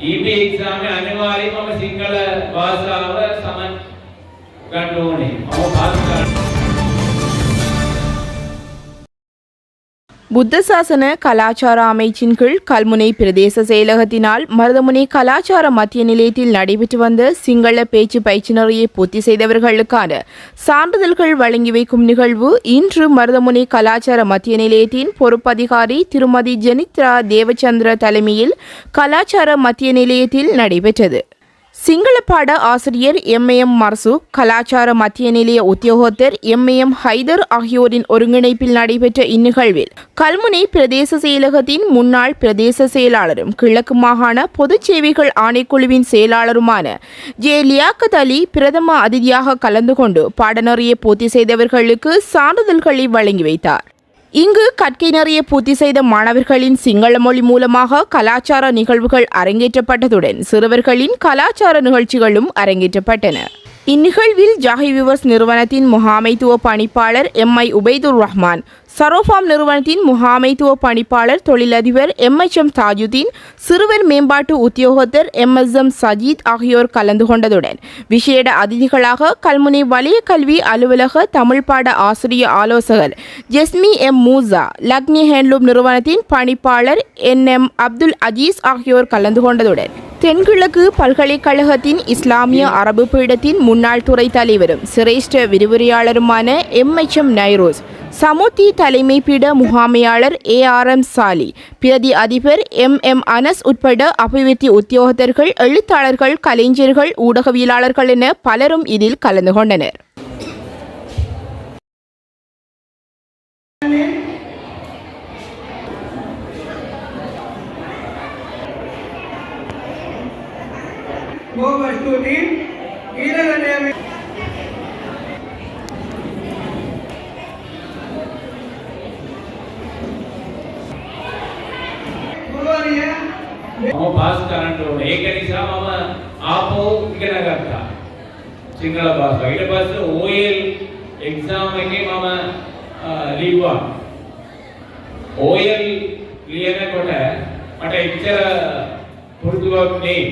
EB exam එක අනිවාර්යයෙන්ම මම සිංහල භාෂාව සමන් ගන්න ඕනේ. මම පාස් කරන්න. புத்த சாசன கலாச்சார அமைச்சின் கீழ் கல்முனை பிரதேச செயலகத்தினால் மருதமுனை கலாச்சார மத்திய நிலையத்தில் நடைபெற்று வந்த சிங்கள பேச்சு பயிற்சியினரையை பூர்த்தி செய்தவர்களுக்கான சான்றிதழ்கள் வழங்கி வைக்கும் நிகழ்வு இன்று மருதமுனை கலாச்சார மத்திய நிலையத்தின் பொறுப்பதிகாரி திருமதி ஜெனித்ரா தேவச்சந்திர தலைமையில் கலாச்சார மத்திய நிலையத்தில் நடைபெற்றது. சிங்கள பாட ஆசிரியர் எம் மர்சு, கலாச்சார மத்திய நிலைய உத்தியோகத்தர் எம் ஹைதர் ஆகியோரின் ஒருங்கிணைப்பில் நடைபெற்ற இந்நிகழ்வில் கல்முனை பிரதேச செயலகத்தின் முன்னாள் பிரதேச செயலாளரும் கிழக்கு மாகாண பொதுச் சேவைகள் ஆணைக்குழுவின் செயலாளருமான ஜே லியாக்கத் அலி பிரதம அதிதியாக கலந்து கொண்டு பாடநெறியை பூர்த்தி செய்தவர்களுக்கு சான்றிதழ்களை வழங்கி வைத்தார். இங்கு கற்கை நிறைய பூர்த்தி செய்த மாணவர்களின் சிங்கள மொழி மூலமாக கலாச்சார நிகழ்வுகள் அரங்கேற்றப்பட்டதுடன் சிறுவர்களின் கலாச்சார நிகழ்ச்சிகளும் அரங்கேற்றப்பட்டன. இந்நிகழ்வில் ஜாஹி விவர்ஸ் நிறுவனத்தின் முகாமைத்துவ பணிப்பாளர் எம்.ஐ. உபைதுர் ரஹ்மான், சரோஃபார்ம் நிறுவனத்தின் முகாமைத்துவ பணிப்பாளர் தொழிலதிபர் எம்.எச்.எம். தாஜுதீன், சிறுவர் மேம்பாட்டு உத்தியோகத்தர் எம்.எஸ்.எம். சஜீத் ஆகியோர் கலந்து கொண்டதுடன் விசேட அதிதிகளாக கல்முனை வலய கல்வி அலுவலக தமிழ் பாட ஆசிரிய ஆலோசகர் ஜெஸ்மி எம். மூசா, லக்னி ஹேண்ட்லூம் நிறுவனத்தின் பணிப்பாளர் என்.எம். அப்துல் அஜீஸ் ஆகியோர் கலந்து கொண்டதுடன் தென்கிழக்கு பல்கலைக்கழகத்தின் இஸ்லாமிய அரபு பீடத்தின் முன்னாள் துறை தலைவரும் சிரேஷ்ட விரிவுரையாளருமான எம்.எச்.எம். நைரோஸ், சமுத்தி தலைமை பீட முகாமையாளர் ஏ.ஆர்.எம். சாலி, பிரதி அதிபர் எம்.எம். அனஸ் உட்பட அபிவிருத்தி உத்தியோகத்தர்கள், எழுத்தாளர்கள், கலைஞர்கள், ஊடகவியலாளர்கள் என பலரும் இதில் கலந்து கொண்டனர். මම පාස් කරන්න ඕනේ. ඒක නිසා මම ආපහු ඉගෙන ගත්තා සිංහල භාෂාව. ඊට පස්සේ OL එක්සාම් එකේ මම ලිව්වා. OL ලියනකොට මට එච්චර පුරුදුවක් නෙයි.